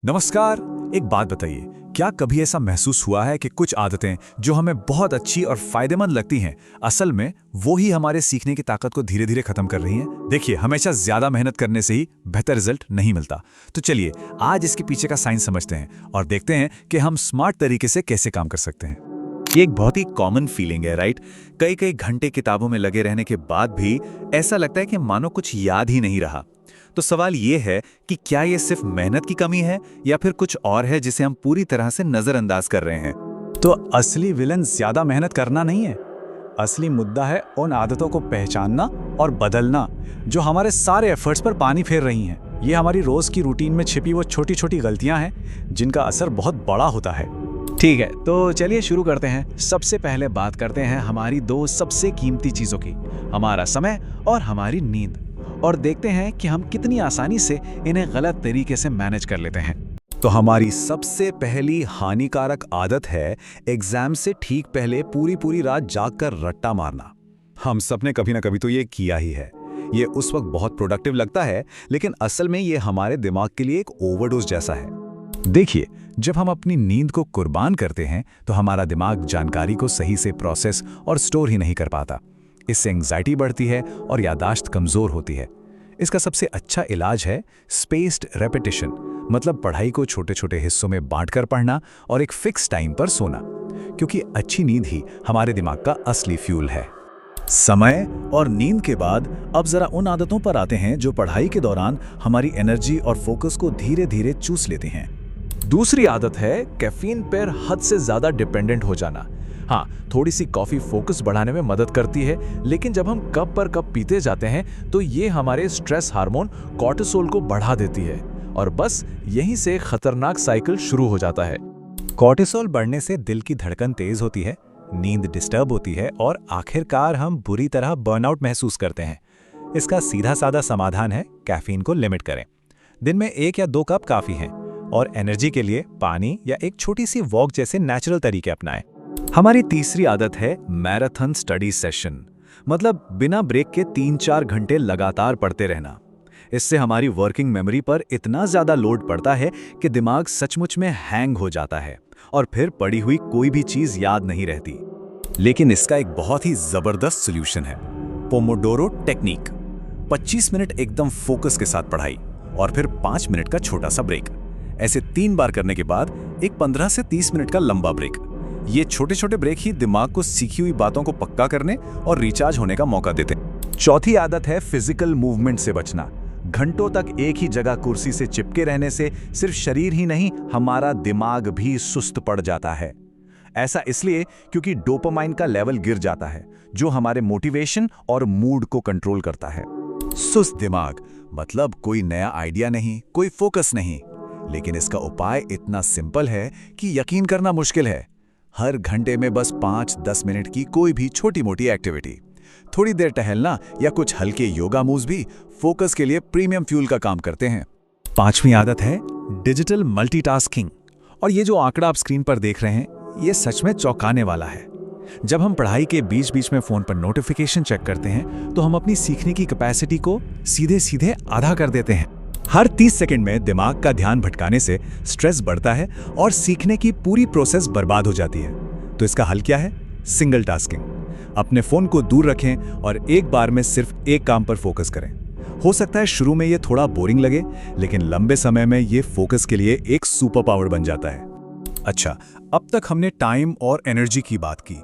नमस्कार। एक बात बताइए, क्या कभी ऐसा महसूस हुआ है कि कुछ आदतें जो हमें बहुत अच्छी और फायदेमंद लगती हैं, असल में वो ही हमारे सीखने की ताकत को धीरे धीरे खत्म कर रही हैं? देखिए, हमेशा ज्यादा मेहनत करने से ही बेहतर रिजल्ट नहीं मिलता। तो चलिए आज इसके पीछे का साइंस समझते हैं और देखते हैं कि हम स्मार्ट तरीके से कैसे काम कर सकते हैं। ये एक बहुत ही कॉमन फीलिंग है, राइट? कई कई घंटे किताबों में लगे रहने के बाद भी ऐसा लगता है कि मानो कुछ याद ही नहीं रहा। तो सवाल ये है कि क्या ये सिर्फ मेहनत की कमी है या फिर कुछ और है जिसे हम पूरी तरह से नजरअंदाज कर रहे हैं? तो असली विलन ज्यादा मेहनत करना नहीं है। असली मुद्दा है उन आदतों को पहचानना और बदलना जो हमारे सारे एफर्ट्स पर पानी फेर रही हैं। ये हमारी रोज की रूटीन में छिपी वो छोटी छोटी गलतियां हैं जिनका असर बहुत बड़ा होता है। ठीक है, तो चलिए शुरू करते हैं। सबसे पहले बात करते हैं हमारी दो सबसे कीमती चीजों की, हमारा समय और हमारी नींद, और देखते हैं कि हम कितनी आसानी से इन्हें गलत तरीके से मैनेज कर लेते हैं। तो हमारी सबसे पहली हानिकारक आदत है एग्जाम से ठीक पहले पूरी पूरी रात जागकर रट्टा मारना। हम सब ने कभी ना कभी तो ये किया ही है। ये उस वक्त बहुत प्रोडक्टिव लगता है, लेकिन असल में ये हमारे दिमाग के लिए एक ओवरडोज जैसा है। देखिए, जब हम अपनी नींद को कुर्बान करते हैं तो हमारा दिमाग जानकारी को सही से प्रोसेस और स्टोर ही नहीं कर पाता। इससे एंग्जाइटी बढ़ती है और याददाश्त कमजोर होती है। इसका सबसे अच्छा इलाज है स्पेस्ड रेपिटेशन, मतलब पढ़ाई को छोटे छोटे हिस्सों में बांटकर पढ़ना और एक फिक्स टाइम पर सोना, क्योंकि अच्छी नींद ही हमारे दिमाग का असली फ्यूल है। समय और नींद के बाद अब जरा उन आदतों पर आते हैं जो पढ़ाई के दौरान हमारी एनर्जी और फोकस को धीरे धीरे चूस लेती हैं। दूसरी आदत है कैफीन पर हद से ज्यादा डिपेंडेंट हो जाना। हाँ, थोड़ी सी कॉफी फोकस बढ़ाने में मदद करती है, लेकिन जब हम कप पर कप पीते जाते हैं तो ये हमारे स्ट्रेस हार्मोन कॉर्टिसोल को बढ़ा देती है और बस यहीं से खतरनाक साइकिल शुरू हो जाता है। कॉर्टिसोल बढ़ने से दिल की धड़कन तेज होती है, नींद डिस्टर्ब होती है और आखिरकार हम बुरी तरह बर्नआउट महसूस करते हैं। इसका सीधा साधा समाधान है कैफीन को लिमिट करें। दिन में 1 या 2 कप काफी हैं और एनर्जी के लिए पानी या एक छोटी सी वॉक जैसे नेचुरल तरीके अपनाएं। हमारी तीसरी आदत है मैराथन स्टडी सेशन, मतलब बिना ब्रेक के 3-4 घंटे लगातार पढ़ते रहना। इससे हमारी वर्किंग मेमोरी पर इतना ज्यादा लोड पड़ता है कि दिमाग सचमुच में हैंग हो जाता है और फिर पढ़ी हुई कोई भी चीज याद नहीं रहती। लेकिन इसका एक बहुत ही जबरदस्त सॉल्यूशन है, पोमोडोरो टेक्निक। 25 मिनट एकदम फोकस के साथ पढ़ाई और फिर 5 मिनट का छोटा सा ब्रेक। ऐसे 3 बार करने के बाद एक 15 से 30 मिनट का लंबा ब्रेक। ये छोटे छोटे ब्रेक ही दिमाग को सीखी हुई बातों को पक्का करने और रिचार्ज होने का मौका देते हैं। चौथी आदत है फिजिकल मूवमेंट से बचना। घंटों तक एक ही जगह कुर्सी से चिपके रहने से सिर्फ शरीर ही नहीं, हमारा दिमाग भी सुस्त पड़ जाता है। ऐसा इसलिए क्योंकि डोपामाइन का लेवल गिर जाता है, जो हमारे मोटिवेशन और मूड को कंट्रोल करता है। सुस्त दिमाग मतलब कोई नया आइडिया नहीं, कोई फोकस नहीं। लेकिन इसका उपाय इतना सिंपल है कि यकीन करना मुश्किल है। हर घंटे में बस 5-10 मिनट की कोई भी छोटी मोटी एक्टिविटी, थोड़ी देर टहलना या कुछ हल्के योगा मूव्स भी फोकस के लिए प्रीमियम फ्यूल का काम करते हैं। 5वीं आदत है डिजिटल मल्टीटास्किंग। और ये जो आंकड़ा आप स्क्रीन पर देख रहे हैं, ये सच में चौंकाने वाला है। जब हम पढ़ाई के बीच बीच में फोन पर नोटिफिकेशन चेक करते हैं तो हम अपनी सीखने की कैपेसिटी को सीधे सीधे आधा कर देते हैं। हर 30 सेकंड में दिमाग का ध्यान भटकाने से स्ट्रेस बढ़ता है और सीखने की पूरी प्रोसेस बर्बाद हो जाती है। तो इसका हल क्या है? Single tasking. अपने फोन को दूर रखें और एक बार में सिर्फ एक काम पर फोकस करें। हो सकता है शुरू में ये थोड़ा बोरिंग लगे, लेकिन लंबे समय में ये फोकस के लिए एक सुपर पावर बन जाता है। अच्छा, अब तक हमने टाइम और एनर्जी की बात की।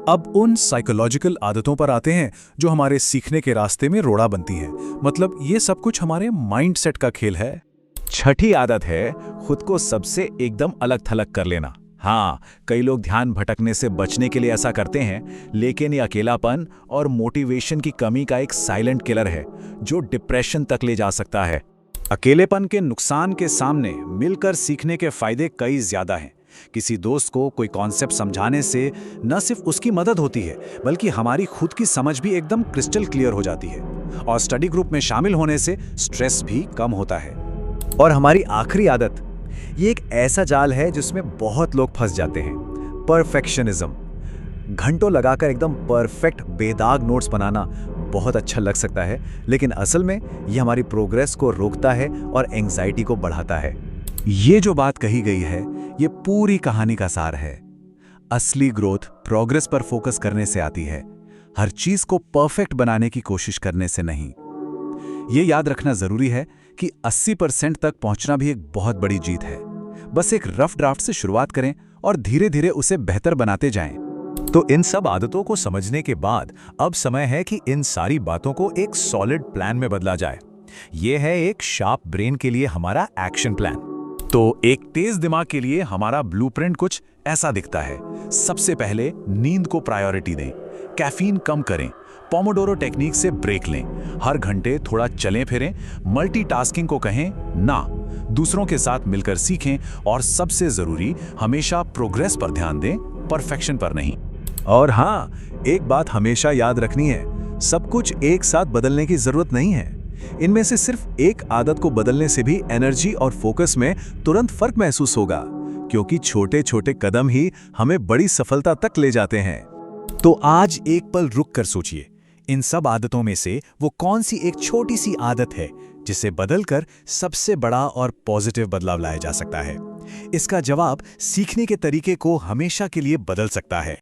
अब उन साइकोलॉजिकल आदतों पर आते हैं जो हमारे सीखने के रास्ते में रोड़ा बनती हैं। मतलब ये सब कुछ हमारे माइंडसेट का खेल है। छठी आदत है खुद को सबसे एकदम अलग थलग कर लेना। हाँ, कई लोग ध्यान भटकने से बचने के लिए ऐसा करते हैं, लेकिन ये अकेलापन और मोटिवेशन की कमी का एक साइलेंट किलर है जो डिप्रेशन तक ले जा सकता है। अकेलेपन के नुकसान के सामने मिलकर सीखने के फायदे कई ज्यादा हैं। किसी दोस्त को कोई कॉन्सेप्ट समझाने से न सिर्फ उसकी मदद होती है, बल्कि हमारी खुद की समझ भी एकदम क्रिस्टल क्लियर हो जाती है। और स्टडी ग्रुप में शामिल होने से स्ट्रेस भी कम होता है। और हमारी आखिरी आदत, ये एक ऐसा जाल है जिसमें बहुत लोग फंस जाते हैं, परफेक्शनिज्म। घंटों लगाकर एकदम परफेक्ट बेदाग नोट्स बनाना बहुत अच्छा लग सकता है, लेकिन असल में ये हमारी प्रोग्रेस को रोकता है और एंग्जाइटी को बढ़ाता है। ये जो बात कही गई है, ये पूरी कहानी का सार है। असली ग्रोथ प्रोग्रेस पर फोकस करने से आती है, हर चीज को परफेक्ट बनाने की कोशिश करने से नहीं। ये याद रखना जरूरी है कि 80% तक पहुंचना भी एक बहुत बड़ी जीत है। बस एक रफ ड्राफ्ट से शुरुआत करें और धीरे धीरे उसे बेहतर बनाते जाएं। तो इन सब आदतों को समझने के बाद अब समय है कि इन सारी बातों को एक सॉलिड प्लान में बदला जाए। यह है एक शार्प ब्रेन के लिए हमारा एक्शन प्लान। तो एक तेज दिमाग के लिए हमारा ब्लूप्रिंट कुछ ऐसा दिखता है। सबसे पहले नींद को प्रायोरिटी दें, कैफीन कम करें, पोमोडोरो टेक्निक से ब्रेक लें, हर घंटे थोड़ा चलें फिरें, मल्टीटास्किंग को कहें ना, दूसरों के साथ मिलकर सीखें और सबसे जरूरी हमेशा प्रोग्रेस पर ध्यान दें, परफेक्शन पर नहीं। और हाँ, एक बात हमेशा याद रखनी है, सब कुछ एक साथ बदलने की जरूरत नहीं है। इनमें से सिर्फ एक आदत को बदलने से भी एनर्जी और फोकस में तुरंत फर्क महसूस होगा, क्योंकि छोटे छोटे कदम ही हमें बड़ी सफलता तक ले जाते हैं। तो आज एक पल रुक कर सोचिए, इन सब आदतों में से वो कौन सी एक छोटी सी आदत है जिसे बदलकर सबसे बड़ा और पॉजिटिव बदलाव लाया जा सकता है। इसका जवाब सीखने के तरीके को हमेशा के लिए बदल सकता है।